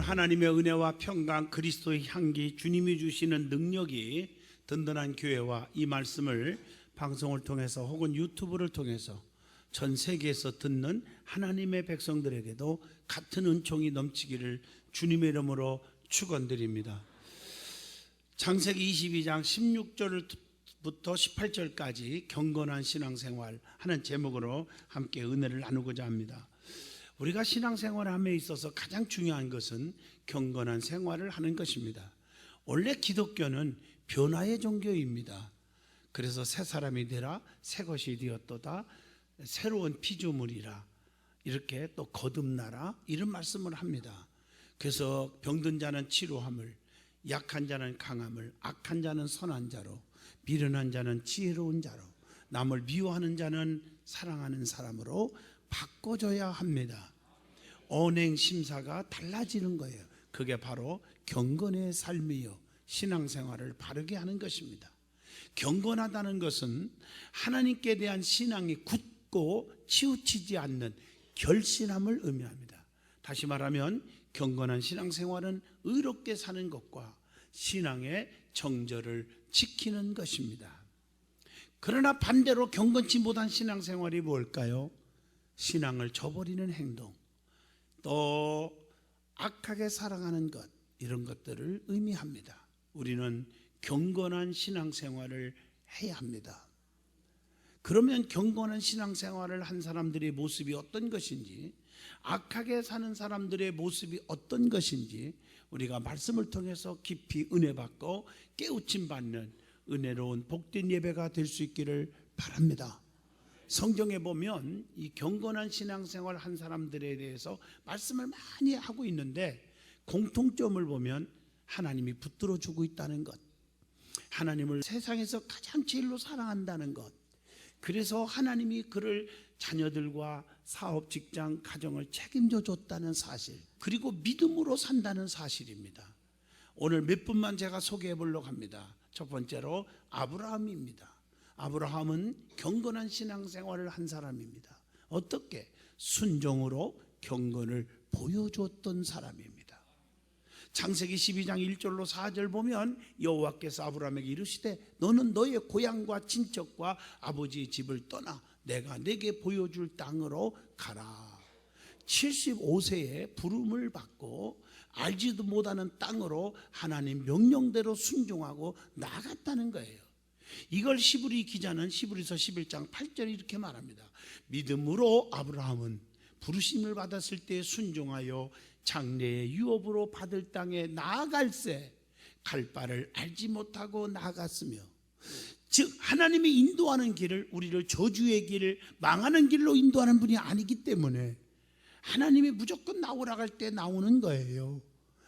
오늘 하나님의 은혜와 평강, 그리스도의 향기, 주님이 주시는 능력이 든든한 교회와 이 말씀을 방송을 통해서 혹은 유튜브를 통해서 전 세계에서 듣는 하나님의 백성들에게도 같은 은총이 넘치기를 주님의 이름으로 축원드립니다. 창세기 22장 16절부터 18절까지 경건한 신앙생활 하는 제목으로 함께 은혜를 나누고자 합니다. 우리가 신앙생활함에 있어서 가장 중요한 것은 경건한 생활을 하는 것입니다. 원래 기독교는 변화의 종교입니다. 그래서 새 사람이 되라, 새 것이 되었도다, 새로운 피조물이라, 이렇게 또 거듭나라, 이런 말씀을 합니다. 그래서 병든 자는 치료함을, 약한 자는 강함을, 악한 자는 선한 자로, 미련한 자는 지혜로운 자로, 남을 미워하는 자는 사랑하는 사람으로 바꿔줘야 합니다. 언행 심사가 달라지는 거예요. 그게 바로 경건의 삶이요, 신앙생활을 바르게 하는 것입니다. 경건하다는 것은 하나님께 대한 신앙이 굳고 치우치지 않는 결신함을 의미합니다. 다시 말하면 경건한 신앙생활은 의롭게 사는 것과 신앙의 정절을 지키는 것입니다. 그러나 반대로 경건치 못한 신앙생활이 뭘까요? 신앙을 저버리는 행동, 또 악하게 살아가는 것, 이런 것들을 의미합니다. 우리는 경건한 신앙생활을 해야 합니다. 그러면 경건한 신앙생활을 한 사람들의 모습이 어떤 것인지, 악하게 사는 사람들의 모습이 어떤 것인지 우리가 말씀을 통해서 깊이 은혜 받고 깨우침 받는 은혜로운 복된 예배가 될 수 있기를 바랍니다. 성경에 보면 이 경건한 신앙생활 한 사람들에 대해서 말씀을 많이 하고 있는데 공통점을 보면 하나님이 붙들어 주고 있다는 것, 하나님을 세상에서 가장 제일로 사랑한다는 것, 그래서 하나님이 그를 자녀들과 사업, 직장, 가정을 책임져 줬다는 사실, 그리고 믿음으로 산다는 사실입니다. 오늘 몇 분만 제가 소개해 보려고 합니다. 첫 번째로 아브라함입니다. 아브라함은 경건한 신앙생활을 한 사람입니다. 어떻게? 순종으로 경건을 보여줬던 사람입니다. 창세기 12장 1절로 4절 보면 여호와께서 아브라함에게 이르시되 너는 너의 고향과 친척과 아버지의 집을 떠나 내가 내게 보여줄 땅으로 가라. 75세에 부름을 받고 알지도 못하는 땅으로 하나님 명령대로 순종하고 나아갔다는 거예요. 이걸 히브리 기자는 히브리서 11장 8절에 이렇게 말합니다. 믿음으로 아브라함은 부르심을 받았을 때 순종하여 장래의 유업으로 받을 땅에 나아갈새 갈 바를 알지 못하고 나아갔으며, 즉 하나님이 인도하는 길을, 우리를 저주의 길, 망하는 길로 인도하는 분이 아니기 때문에 하나님이 무조건 나오라 할 때 나오는 거예요.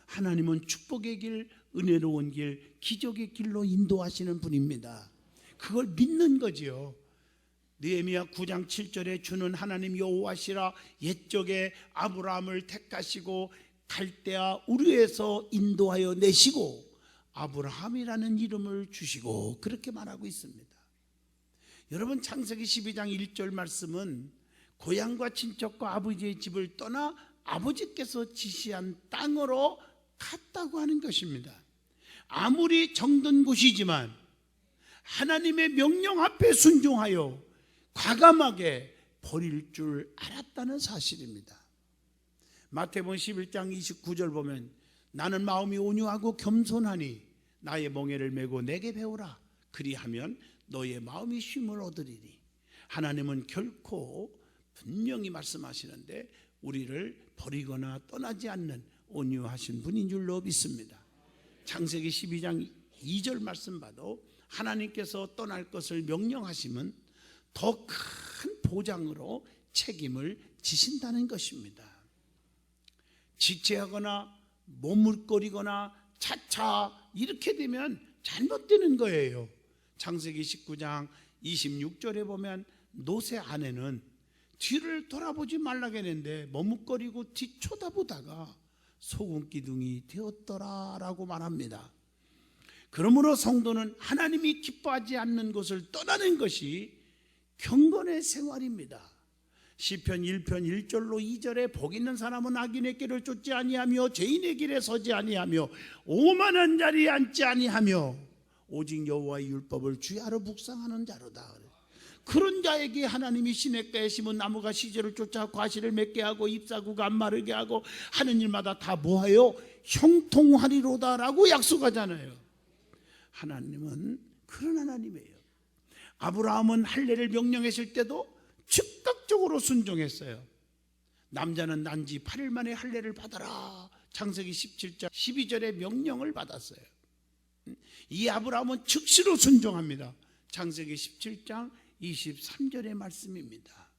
하나님은 축복의 길, 은혜로운 길, 기적의 길로 인도하시는 분입니다. 그걸 믿는 거지요. 느헤미야 9장 7절에 주는 하나님 여호와시라, 옛적에 아브라함을 택하시고 갈대아 우르에서 인도하여 내시고 아브라함이라는 이름을 주시고, 그렇게 말하고 있습니다. 여러분, 창세기 12장 1절 말씀은 고향과 친척과 아버지의 집을 떠나 아버지께서 지시한 땅으로 갔다고 하는 것입니다. 아무리 정든 곳이지만 하나님의 명령 앞에 순종하여 과감하게 버릴 줄 알았다는 사실입니다. 마태복음 11장 29절 보면 나는 마음이 온유하고 겸손하니 나의 멍에를 메고 내게 배우라. 그리하면 너의 마음이 쉼을 얻으리니. 하나님은 결코 분명히 말씀하시는데 우리를 버리거나 떠나지 않는 온유하신 분인 줄로 믿습니다. 창세기 12장 2절 말씀 봐도 하나님께서 떠날 것을 명령하시면 더 큰 보장으로 책임을 지신다는 것입니다. 지체하거나 머물거리거나 차차 이렇게 되면 잘못되는 거예요. 창세기 19장 26절에 보면 롯의 아내는 뒤를 돌아보지 말라고 했는데 머뭇거리고 뒤 쳐다보다가 소금 기둥이 되었더라라고 말합니다. 그러므로 성도는 하나님이 기뻐하지 않는 것을 떠나는 것이 경건의 생활입니다. 시편 1편 1절로 2절에 복 있는 사람은 악인의 길을 쫓지 아니하며 죄인의 길에 서지 아니하며 오만한 자리에 앉지 아니하며 오직 여호와의 율법을 주야로 묵상하는 자로다. 그런 자에게 하나님이 시냇가에 심은 나무가 시절을 쫓아 과실을 맺게 하고 잎사구가 안 마르게 하고 하는 일마다 다 뭐하여 형통하리로다라고 약속하잖아요. 하나님은 그런 하나님이에요. 아브라함은 할례를 명령했을 때도 즉각적으로 순종했어요. 남자는 난지 8일 만에 할례를 받아라. 창세기 17장 12절의 명령을 받았어요. 이 아브라함은 즉시로 순종합니다. 창세기 17장 23절의 말씀입니다.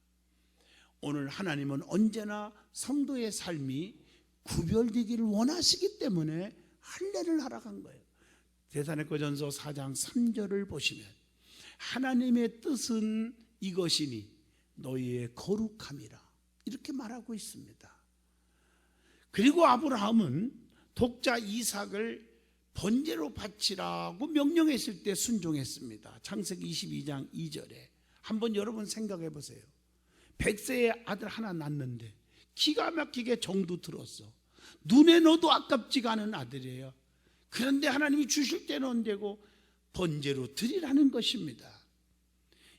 오늘 하나님은 언제나 성도의 삶이 구별되기를 원하시기 때문에 할례를 하라고 한 거예요. 데살로니가전서 4장 3절을 보시면 하나님의 뜻은 이것이니 너희의 거룩함이라 이렇게 말하고 있습니다. 그리고 아브라함은 독자 이삭을 번제로 바치라고 명령했을 때 순종했습니다. 창세기 22장 2절에 한번 여러분 생각해 보세요. 100세의 아들 하나 낳는데 기가 막히게 정도 들었어. 눈에 넣어도 아깝지가 않은 아들이에요. 그런데 하나님이 주실 때는 언제고 번제로 드리라는 것입니다.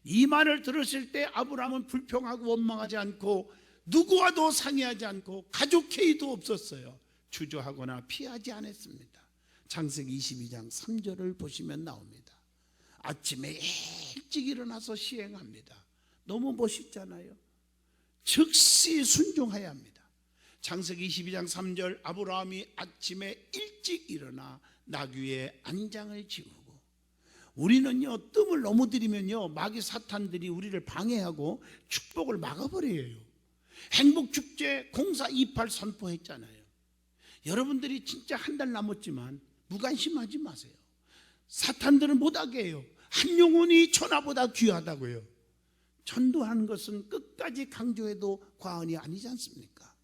이 말을 들었을 때 아브라함은 불평하고 원망하지 않고 누구와도 상의하지 않고 가족 회의도 없었어요. 주저하거나 피하지 않았습니다. 창세기 22장 3절을 보시면 나옵니다. 아침에 일찍 일어나서 시행합니다. 너무 멋있잖아요. 즉시 순종해야 합니다. 창세기 22장 3절 아브라함이 아침에 일찍 일어나 나귀의 안장을 지우고, 우리는요 뜸을 너무 들이면요 마귀 사탄들이 우리를 방해하고 축복을 막아버려요. 행복축제 공사 28 선포했잖아요. 여러분들이 진짜 한 달 남았지만 무관심하지 마세요. 사탄들은 못하게 해요. 한 영혼이 천하보다 귀하다고요. 전도하는 것은 끝까지 강조해도 과언이 아니지 않습니까?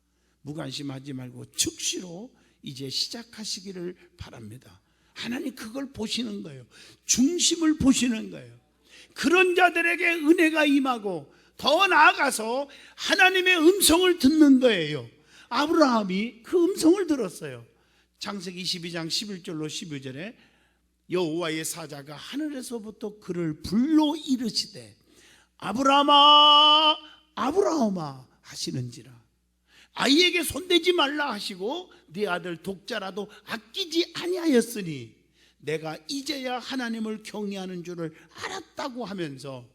무관심하지 말고 즉시로 이제 시작하시기를 바랍니다. 하나님 그걸 보시는 거예요. 중심을 보시는 거예요. 그런 자들에게 은혜가 임하고 더 나아가서 하나님의 음성을 듣는 거예요. 아브라함이 그 음성을 들었어요. 창세기 22장 11절로 12절에 여호와의 사자가 하늘에서부터 그를 불러 이르시되 아브라함아 아브라함아 하시는지라. 아이에게 손대지 말라 하시고 네 아들 독자라도 아끼지 아니하였으니 내가 이제야 하나님을 경외하는 줄을 알았다고 하면서,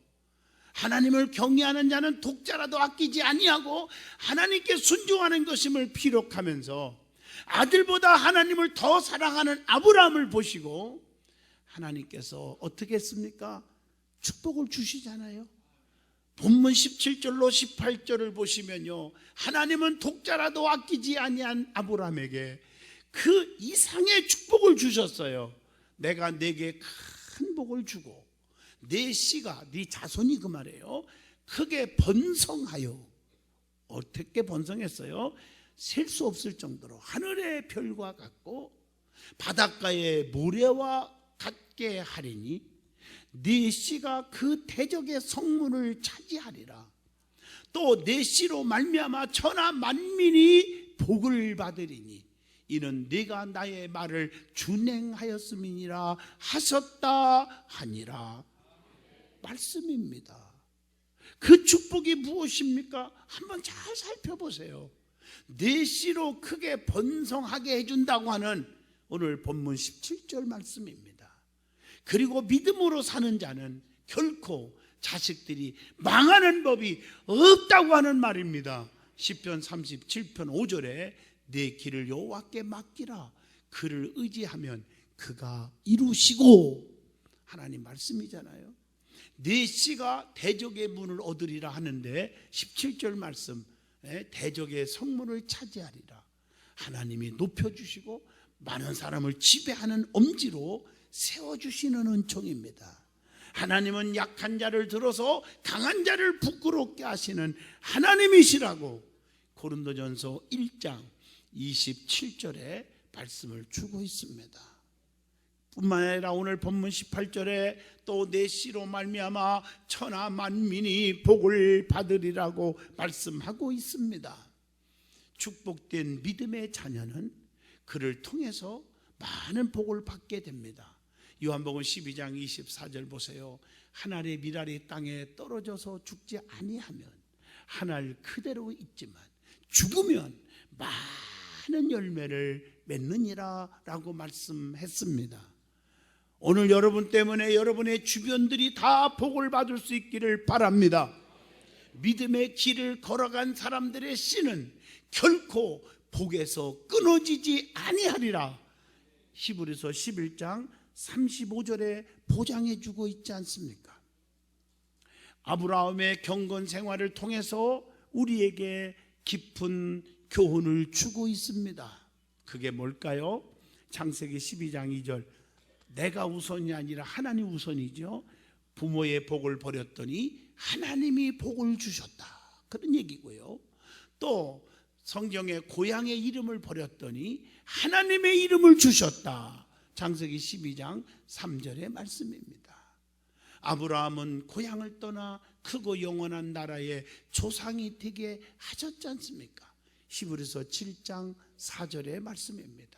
하나님을 경외하는 자는 독자라도 아끼지 아니하고 하나님께 순종하는 것임을 피력하면서 아들보다 하나님을 더 사랑하는 아브라함을 보시고 하나님께서 어떻게 했습니까? 축복을 주시잖아요. 본문 17절로 18절을 보시면요, 하나님은 독자라도 아끼지 아니한 아브라함에게 그 이상의 축복을 주셨어요. 내가 네게 큰 복을 주고 네 씨가, 네 자손이 그 말이에요, 크게 번성하여. 어떻게 번성했어요? 셀 수 없을 정도로 하늘의 별과 같고 바닷가의 모래와 같게 하리니 네 씨가 그 대적의 성문을 차지하리라. 또 네 씨로 말미암아 천하 만민이 복을 받으리니 이는 네가 나의 말을 준행하였음이니라 하셨다 하니라. 말씀입니다. 그 축복이 무엇입니까? 한번 잘 살펴보세요. 네 씨로 크게 번성하게 해준다고 하는 오늘 본문 17절 말씀입니다. 그리고 믿음으로 사는 자는 결코 자식들이 망하는 법이 없다고 하는 말입니다. 시편 37편 5절에 내 길을 여호와께 맡기라. 그를 의지하면 그가 이루시고, 하나님 말씀이잖아요. 네 씨가 대적의 문을 얻으리라 하는데 17절 말씀, 대적의 성문을 차지하리라. 하나님이 높여주시고 많은 사람을 지배하는 엄지로 세워주시는 은총입니다. 하나님은 약한 자를 들어서 강한 자를 부끄럽게 하시는 하나님이시라고 고린도전서 1장 27절에 말씀을 주고 있습니다. 뿐만 아니라 오늘 본문 18절에 또 내 씨로 말미암아 천하 만민이 복을 받으리라고 말씀하고 있습니다. 축복된 믿음의 자녀는 그를 통해서 많은 복을 받게 됩니다. 요한복음 12장 24절 보세요. 한 알의 밀알이 땅에 떨어져서 죽지 아니하면 한 알 그대로 있지만 죽으면 많은 열매를 맺느니라 라고 말씀했습니다. 오늘 여러분 때문에 여러분의 주변들이 다 복을 받을 수 있기를 바랍니다. 믿음의 길을 걸어간 사람들의 씨는 결코 복에서 끊어지지 아니하리라. 히브리서 11장 35절에 보장해 주고 있지 않습니까? 아브라함의 경건 생활을 통해서 우리에게 깊은 교훈을 주고 있습니다. 그게 뭘까요? 창세기 12장 2절, 내가 우선이 아니라 하나님 우선이죠. 부모의 복을 버렸더니 하나님이 복을 주셨다, 그런 얘기고요. 또 성경에 고향의 이름을 버렸더니 하나님의 이름을 주셨다. 창세기 12장 3절의 말씀입니다. 아브라함은 고향을 떠나 크고 영원한 나라의 조상이 되게 하셨지 않습니까? 히브리서 7장 4절의 말씀입니다.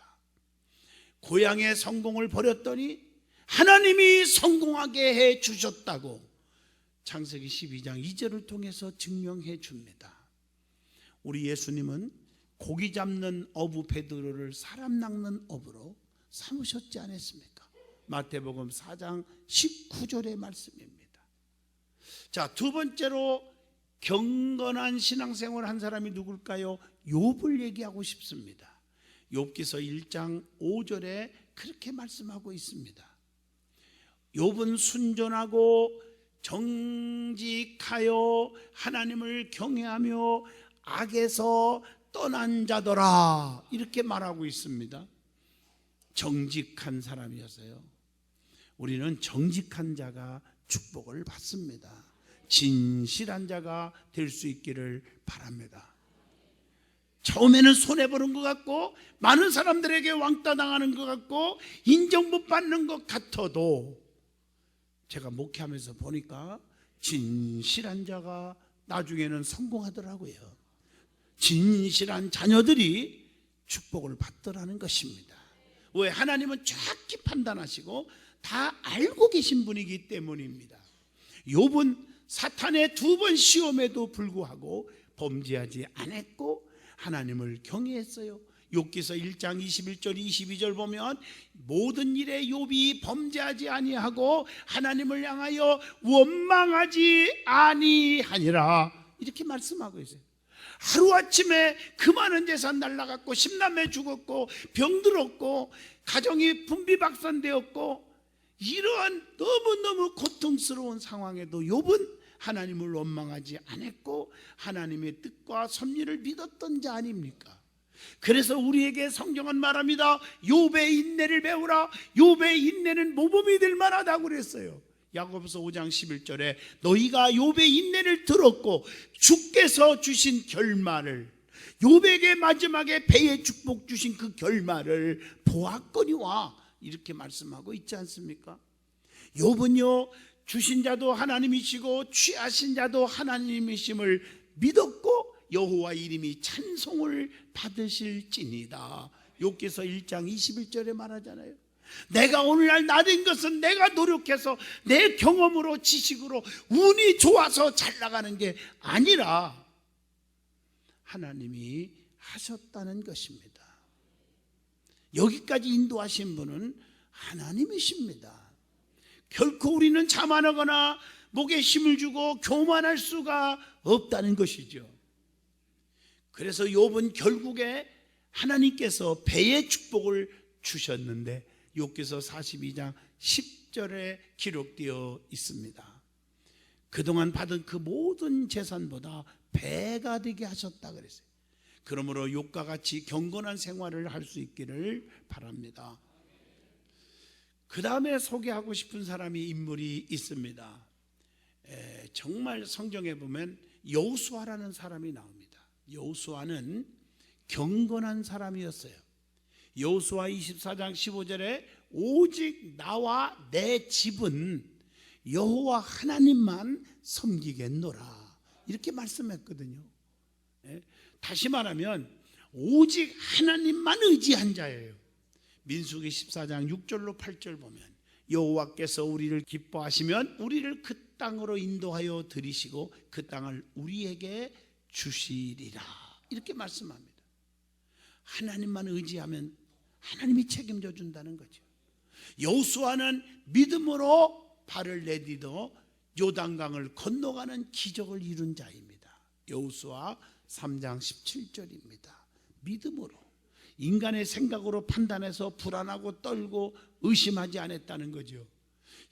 고향의 성공을 버렸더니 하나님이 성공하게 해 주셨다고 창세기 12장 2절을 통해서 증명해 줍니다. 우리 예수님은 고기 잡는 어부 베드로를 사람 낚는 어부로 삼으셨지 않았습니까? 마태복음 4장 19절의 말씀입니다. 자, 두 번째로 경건한 신앙생활을 한 사람이 누굴까요? 욥을 얘기하고 싶습니다. 욥기서 1장 5절에 그렇게 말씀하고 있습니다. 욥은 순전하고 정직하여 하나님을 경외하며 악에서 떠난 자더라, 이렇게 말하고 있습니다. 정직한 사람이었어요. 우리는 정직한 자가 축복을 받습니다. 진실한 자가 될 수 있기를 바랍니다. 처음에는 손해보는 것 같고 많은 사람들에게 왕따 당하는 것 같고 인정 못 받는 것 같아도 제가 목회하면서 보니까 진실한 자가 나중에는 성공하더라고요. 진실한 자녀들이 축복을 받더라는 것입니다. 왜? 하나님은 정확히 판단하시고 다 알고 계신 분이기 때문입니다. 욥은 사탄의 2번 시험에도 불구하고 범죄하지 않았고 하나님을 경외했어요. 욥기서 1장 21절 22절 보면 모든 일에 욥이 범죄하지 아니하고 하나님을 향하여 원망하지 아니하니라, 이렇게 말씀하고 있어요. 하루아침에 그 많은 재산 날라갔고 10남매 죽었고 병들었고 가정이 분비박산되었고 이러한 너무너무 고통스러운 상황에도 욥은 하나님을 원망하지 않았고 하나님의 뜻과 섭리를 믿었던 자 아닙니까? 그래서 우리에게 성경은 말합니다. 욥의 인내를 배우라. 욥의 인내는 모범이 될 만하다고 그랬어요. 야고보서 5장 11절에 너희가 욥의 인내를 들었고 주께서 주신 결말을, 욥에게 마지막에 배의 축복 주신 그 결말을 보았거니와, 이렇게 말씀하고 있지 않습니까? 욥은요, 주신 자도 하나님이시고 취하신 자도 하나님이심을 믿었고 여호와 이름이 찬송을 받으실지니다. 욥기서 1장 21절에 말하잖아요. 내가 오늘날 나된 것은 내가 노력해서 내 경험으로 지식으로 운이 좋아서 잘 나가는 게 아니라 하나님이 하셨다는 것입니다. 여기까지 인도하신 분은 하나님이십니다. 결코 우리는 자만하거나 목에 힘을 주고 교만할 수가 없다는 것이죠. 그래서 욥은 결국에 하나님께서 배의 축복을 주셨는데 욥기서 42장 10절에 기록되어 있습니다. 그동안 받은 그 모든 재산보다 배가 되게 하셨다 그랬어요. 그러므로 욥과 같이 경건한 생활을 할 수 있기를 바랍니다. 그 다음에 소개하고 싶은 사람이 인물이 있습니다. 정말 성경에 보면 여호수아라는 사람이 나옵니다. 여호수아는 경건한 사람이었어요. 여호수아 24장 15절에 오직 나와 내 집은 여호와 하나님만 섬기겠노라 이렇게 말씀했거든요. 다시 말하면 오직 하나님만 의지한 자예요. 민수기 14장 6절로 8절 보면 여호와께서 우리를 기뻐하시면 우리를 그 땅으로 인도하여 들이시고 그 땅을 우리에게 주시리라 이렇게 말씀합니다. 하나님만 의지하면 하나님이 책임져 준다는 거죠. 여호수아는 믿음으로 발을 내디뎌 요단강을 건너가는 기적을 이룬 자입니다. 여호수아 3장 17절입니다. 믿음으로 인간의 생각으로 판단해서 불안하고 떨고 의심하지 않았다는 거죠.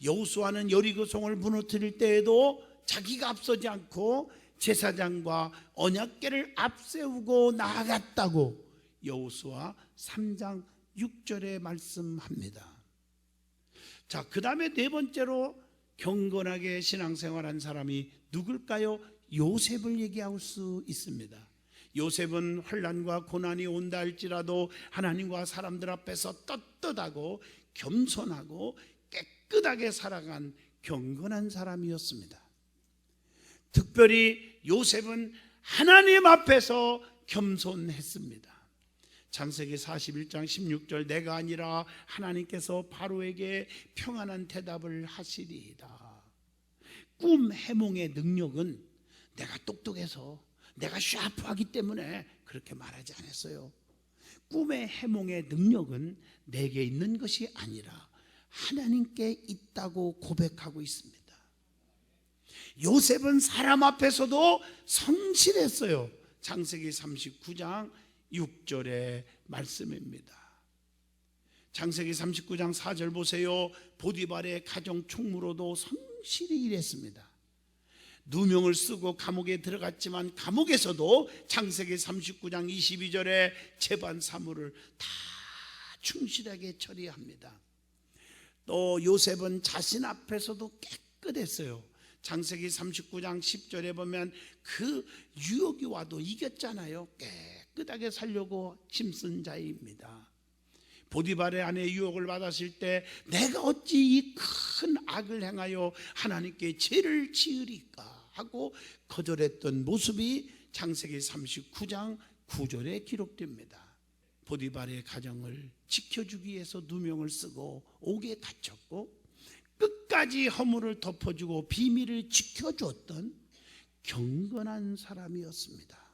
여호수아는 여리고성을 무너뜨릴 때에도 자기가 앞서지 않고 제사장과 언약궤를 앞세우고 나아갔다고 여호수아 3장 6절에 말씀합니다. 자, 그 다음에 네 번째로 경건하게 신앙생활한 사람이 누굴까요? 요셉을 얘기할 수 있습니다. 요셉은 환난과 고난이 온다 할지라도 하나님과 사람들 앞에서 떳떳하고 겸손하고 깨끗하게 살아간 경건한 사람이었습니다. 특별히 요셉은 하나님 앞에서 겸손했습니다. 창세기 41장 16절 내가 아니라 하나님께서 바로에게 평안한 대답을 하시리이다. 꿈 해몽의 능력은 내가 똑똑해서 내가 샤프하기 때문에 그렇게 말하지 않았어요. 꿈의 해몽의 능력은 내게 있는 것이 아니라 하나님께 있다고 고백하고 있습니다. 요셉은 사람 앞에서도 성실했어요. 창세기 39장 6절의 말씀입니다. 창세기 39장 4절 보세요. 보디발의 가정 총무로도 성실히 일했습니다. 누명을 쓰고 감옥에 들어갔지만 감옥에서도 창세기 39장 22절에 재반 사무를 다 충실하게 처리합니다. 또 요셉은 자신 앞에서도 깨끗했어요. 창세기 39장 10절에 보면 그 유혹이 와도 이겼잖아요. 깨끗하게 살려고 힘쓴 자입니다. 보디발의 아내 유혹을 받았을 때 내가 어찌 이 큰 악을 행하여 하나님께 죄를 지으리까 하고 거절했던 모습이 창세기 39장 9절에 기록됩니다. 보디발의 가정을 지켜주기 위해서 누명을 쓰고 옥에 갇혔고 끝까지 허물을 덮어주고 비밀을 지켜주었던 경건한 사람이었습니다.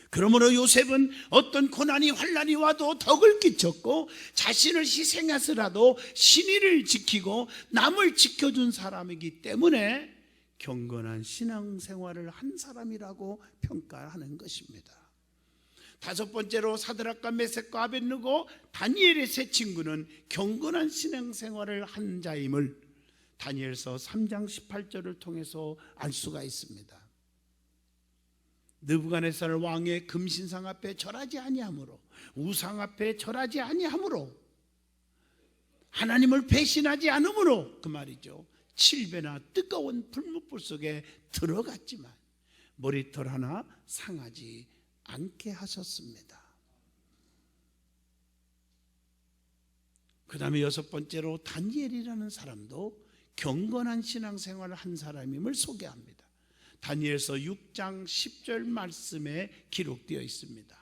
그러므로 요셉은 어떤 고난이 환난이 와도 덕을 끼쳤고 자신을 희생해서라도 신의를 지키고 남을 지켜준 사람이기 때문에 경건한 신앙생활을 한 사람이라고 평가하는 것입니다. 다섯 번째로 사드락과 메섹과 아벳느고 다니엘의 세 친구는 경건한 신앙생활을 한 자임을 다니엘서 3장 18절을 통해서 알 수가 있습니다. 느부갓네살 왕의 금신상 앞에 절하지 아니하므로 우상 앞에 절하지 아니하므로 하나님을 배신하지 않으므로 그 말이죠. 7배나 뜨거운 불못불 속에 들어갔지만 머리털 하나 상하지 않게 하셨습니다. 그 다음에 여섯 번째로 다니엘이라는 사람도 경건한 신앙생활을 한 사람임을 소개합니다. 다니엘서 6장 10절 말씀에 기록되어 있습니다.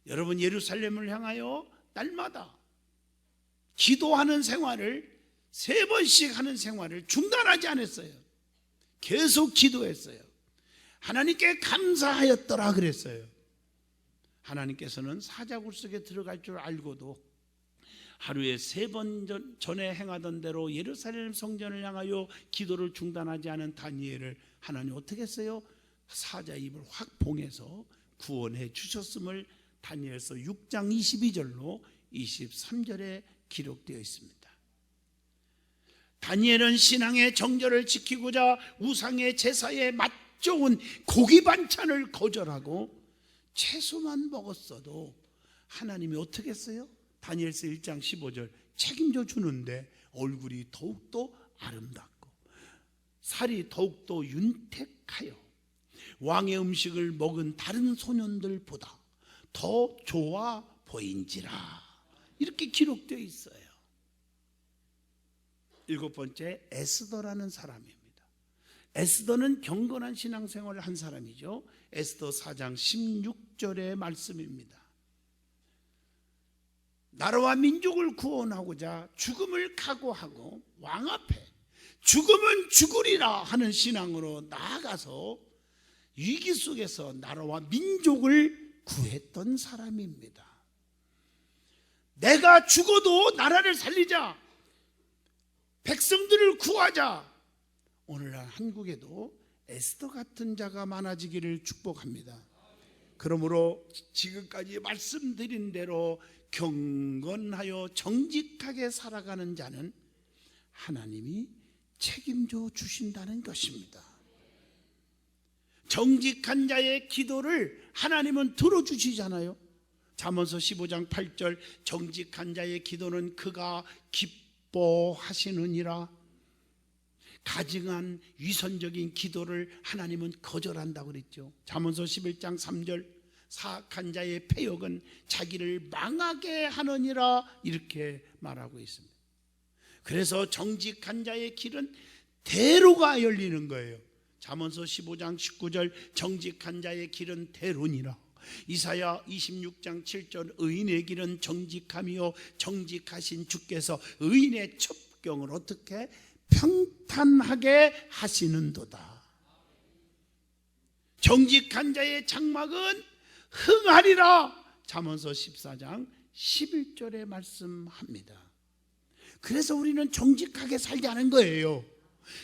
여러분, 예루살렘을 향하여 날마다 기도하는 생활을 3번씩 하는 생활을 중단하지 않았어요. 계속 기도했어요. 하나님께 감사하였더라 그랬어요. 하나님께서는 사자굴 속에 들어갈 줄 알고도 하루에 3번 전에 행하던 대로 예루살렘 성전을 향하여 기도를 중단하지 않은 다니엘을 하나님 어떻게 했어요? 사자 입을 확 봉해서 구원해 주셨음을 다니엘서 6장 22절로 23절에 기록되어 있습니다. 다니엘은 신앙의 정절을 지키고자 우상의 제사에 맞좋은 고기 반찬을 거절하고 채소만 먹었어도 하나님이 어떻게 했어요? 다니엘서 1장 15절 책임져 주는데 얼굴이 더욱더 아름답고 살이 더욱더 윤택하여 왕의 음식을 먹은 다른 소년들보다 더 좋아 보인지라 이렇게 기록되어 있어요. 7번째, 에스더라는 사람입니다. 에스더는 경건한 신앙생활을 한 사람이죠. 에스더 4장 16절의 말씀입니다. 나라와 민족을 구원하고자 죽음을 각오하고 왕 앞에 죽으면 죽으리라 하는 신앙으로 나아가서 위기 속에서 나라와 민족을 구했던 사람입니다. 내가 죽어도 나라를 살리자, 백성들을 구하자. 오늘날 한국에도 에스더 같은 자가 많아지기를 축복합니다. 그러므로 지금까지 말씀드린 대로 경건하여 정직하게 살아가는 자는 하나님이 책임져 주신다는 것입니다. 정직한 자의 기도를 하나님은 들어주시잖아요. 잠언서 15장 8절, 정직한 자의 기도는 그가 기뻐하시느니라. 가증한 위선적인 기도를 하나님은 거절한다고 그랬죠. 잠언서 11장 3절, 사악한 자의 패역은 자기를 망하게 하느니라 이렇게 말하고 있습니다. 그래서 정직한 자의 길은 대로가 열리는 거예요. 잠언서 15장 19절, 정직한 자의 길은 대로니라. 이사야 26장 7절, 의인의 길은 정직함이요 정직하신 주께서 의인의 첩경을 어떻게 평탄하게 하시는도다. 정직한 자의 장막은 흥하리라. 잠언서 14장 11절에 말씀합니다. 그래서 우리는 정직하게 살자는 거예요.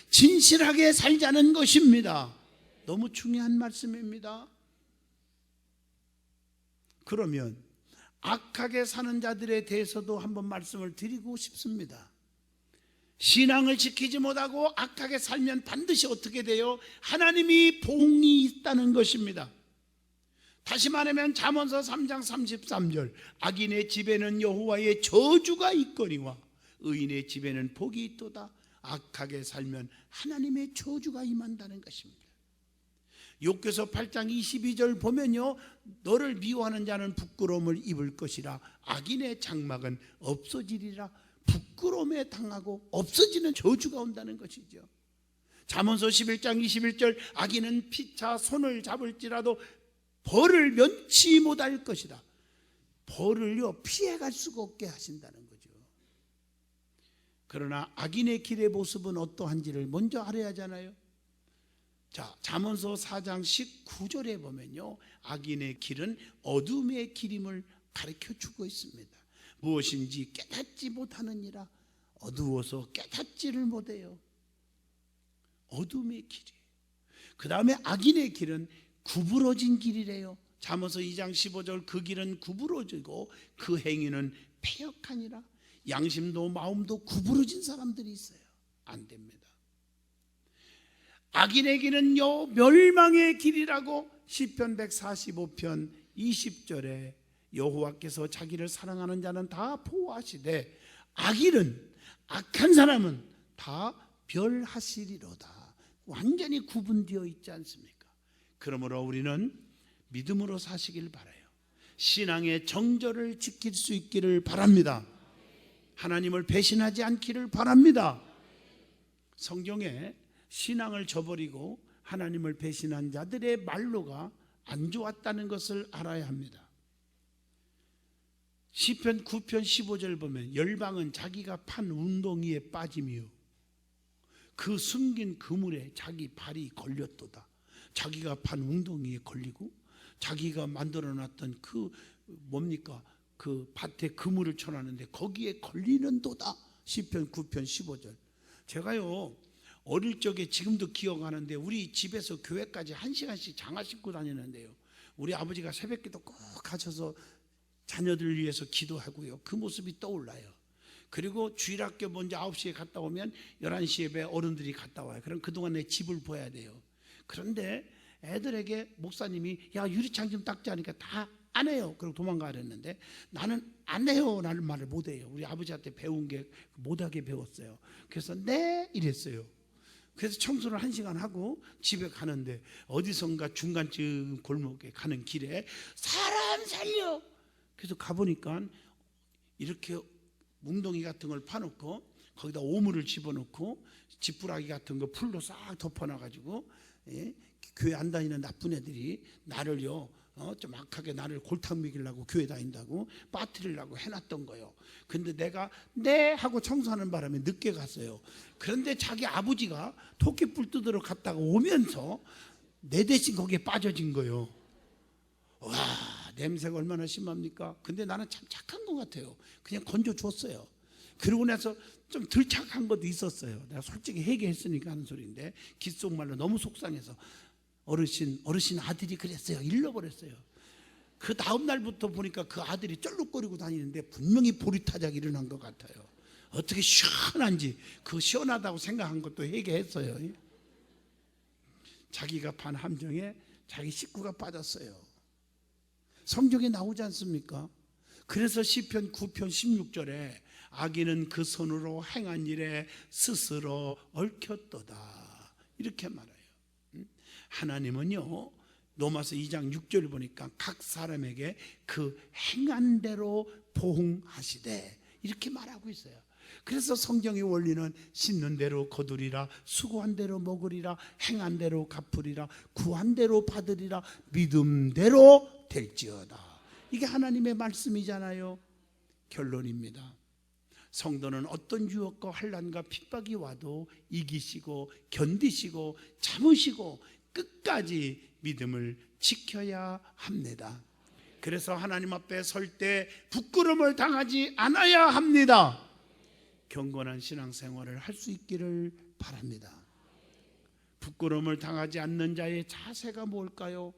진실하게 살자는 것입니다. 너무 중요한 말씀입니다. 그러면 악하게 사는 자들에 대해서도 한번 말씀을 드리고 싶습니다. 신앙을 지키지 못하고 악하게 살면 반드시 어떻게 돼요? 하나님이 봉이 있다는 것입니다. 다시 말하면 잠언서 3장 33절, 악인의 집에는 여호와의 저주가 있거니와 의인의 집에는 복이 있도다. 악하게 살면 하나님의 저주가 임한다는 것입니다. 욥기서 8장 22절 보면요, 너를 미워하는 자는 부끄러움을 입을 것이라. 악인의 장막은 없어지리라. 부끄러움에 당하고 없어지는 저주가 온다는 것이죠. 잠언서 11장 21절, 악인은 피차 손을 잡을지라도 벌을 면치 못할 것이다. 벌을요 피해갈 수가 없게 하신다는 거죠. 그러나 악인의 길의 모습은 어떠한지를 먼저 알아야 하잖아요. 자, 잠언서 4장 19절에 보면요, 악인의 길은 어둠의 길임을 가르쳐 주고 있습니다. 무엇인지 깨닫지 못하느니라. 어두워서 깨닫지를 못해요. 어둠의 길이에요. 그 다음에 악인의 길은 구부러진 길이래요. 잠언서 2장 15절, 그 길은 구부러지고 그 행위는 패역하니라. 양심도 마음도 구부러진 사람들이 있어요. 안 됩니다. 악인의 길은요 멸망의 길이라고 시편 145편 20절에 여호와께서 자기를 사랑하는 자는 다 보호하시되 악인은, 악한 사람은 다 멸하시리로다. 완전히 구분되어 있지 않습니까? 그러므로 우리는 믿음으로 사시길 바라요. 신앙의 정절을 지킬 수 있기를 바랍니다. 하나님을 배신하지 않기를 바랍니다. 성경에 신앙을 저버리고 하나님을 배신한 자들의 말로가 안 좋았다는 것을 알아야 합니다. 시편 9편 15절 보면 열방은 자기가 판 웅덩이에 빠지며 그 숨긴 그물에 자기 발이 걸렸도다. 자기가 판 웅덩이에 걸리고 자기가 만들어놨던 그 뭡니까? 그 밭에 그물을 쳐놨는데 거기에 걸리는도다. 시편 9편 15절. 제가요 어릴 적에 지금도 기억하는데 우리 집에서 교회까지 1시간씩 장화 신고 다니는데요, 우리 아버지가 새벽기도 꼭 가셔서 자녀들을 위해서 기도하고요, 그 모습이 떠올라요. 그리고 주일학교 먼저 9시에 갔다 오면 11시 예배 어른들이 갔다 와요. 그럼 그동안 내 집을 봐야 돼요. 그런데 애들에게 목사님이 야 유리창 좀 닦지 하니까 다 안 해요. 그리고 도망가 그랬는데 나는 안 해요 라는 말을 못 해요. 우리 아버지한테 배운 게 못하게 배웠어요. 그래서 네 이랬어요. 그래서 청소를 1시간 하고 집에 가는데 어디선가 중간쯤 골목에 가는 길에 사람 살려 그래서 가보니까 이렇게 뭉덩이 같은 걸 파놓고 거기다 오물을 집어넣고 지푸라기 같은 거 풀로 싹 덮어놔가지고 교회 안 다니는 나쁜 애들이 나를요 좀 악하게 나를 골탕 먹이려고 교회 다닌다고 빠뜨리려고 해놨던 거예요. 근데 내가 네 하고 청소하는 바람에 늦게 갔어요. 그런데 자기 아버지가 토끼뿔 뜯으러 갔다가 오면서 내 대신 거기에 빠져진 거예요. 와, 냄새가 얼마나 심합니까? 근데 나는 참 착한 것 같아요. 그냥 건져줬어요. 그러고 나서 좀 덜 착한 것도 있었어요. 내가 솔직히 회개했으니까 하는 소리인데 귓속말로 너무 속상해서 어르신 아들이 그랬어요. 잃어버렸어요. 그 다음 날부터 보니까 그 아들이 쩔룩거리고 다니는데 분명히 보리타작이 일어난 것 같아요. 어떻게 시원한지 그 시원하다고 생각한 것도 회개했어요. 자기가 판 함정에 자기 식구가 빠졌어요. 성경에 나오지 않습니까? 그래서 시편 9편 16절에 악인은 그 손으로 행한 일에 스스로 얽혔도다 이렇게 말해요. 하나님은요 로마서 2장 6절을 보니까 각 사람에게 그 행한 대로 보응하시되 이렇게 말하고 있어요. 그래서 성경의 원리는 심는 대로 거두리라, 수고한 대로 먹으리라, 행한 대로 갚으리라, 구한 대로 받으리라, 믿음대로 될지어다. 이게 하나님의 말씀이잖아요. 결론입니다. 성도는 어떤 유혹과 환난과 핍박이 와도 이기시고 견디시고 참으시고 끝까지 믿음을 지켜야 합니다. 그래서 하나님 앞에 설 때 부끄러움을 당하지 않아야 합니다. 경건한 신앙생활을 할 수 있기를 바랍니다. 부끄러움을 당하지 않는 자의 자세가 뭘까요?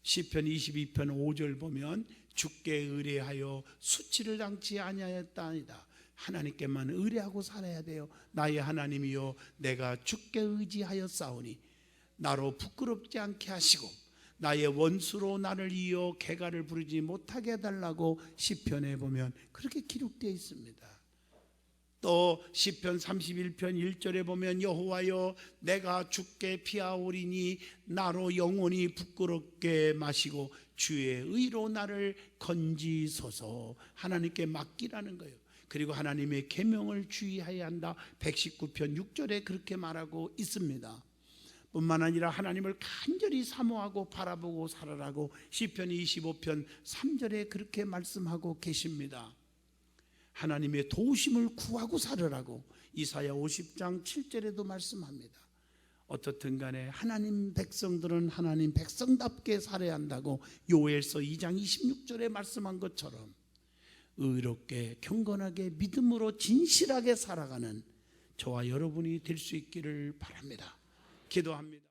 시편 22편 5절 보면 주께 의뢰하여 수치를 당치 아니하였다니다. 하나님께만 의뢰하고 살아야 돼요. 나의 하나님이여 내가 주께 의지하였사오니 나로 부끄럽지 않게 하시고 나의 원수로 나를 이어 개가를 부르지 못하게 해달라고 시편에 보면 그렇게 기록되어 있습니다. 또 시편 31편 1절에 보면 여호와여 내가 주께 피하오리니 나로 영원히 부끄럽게 마시고 주의 의로 나를 건지소서. 하나님께 맡기라는 거예요. 그리고 하나님의 계명을 주의해야 한다. 119편 6절에 그렇게 말하고 있습니다. 뿐만 아니라 하나님을 간절히 사모하고 바라보고 살아라고 시편 25편 3절에 그렇게 말씀하고 계십니다. 하나님의 도우심을 구하고 살으라고 이사야 50장 7절에도 말씀합니다. 어떻든 간에 하나님 백성들은 하나님 백성답게 살아야 한다고 요엘서 2장 26절에 말씀한 것처럼 의롭게 경건하게 믿음으로 진실하게 살아가는 저와 여러분이 될 수 있기를 바랍니다. 기도합니다.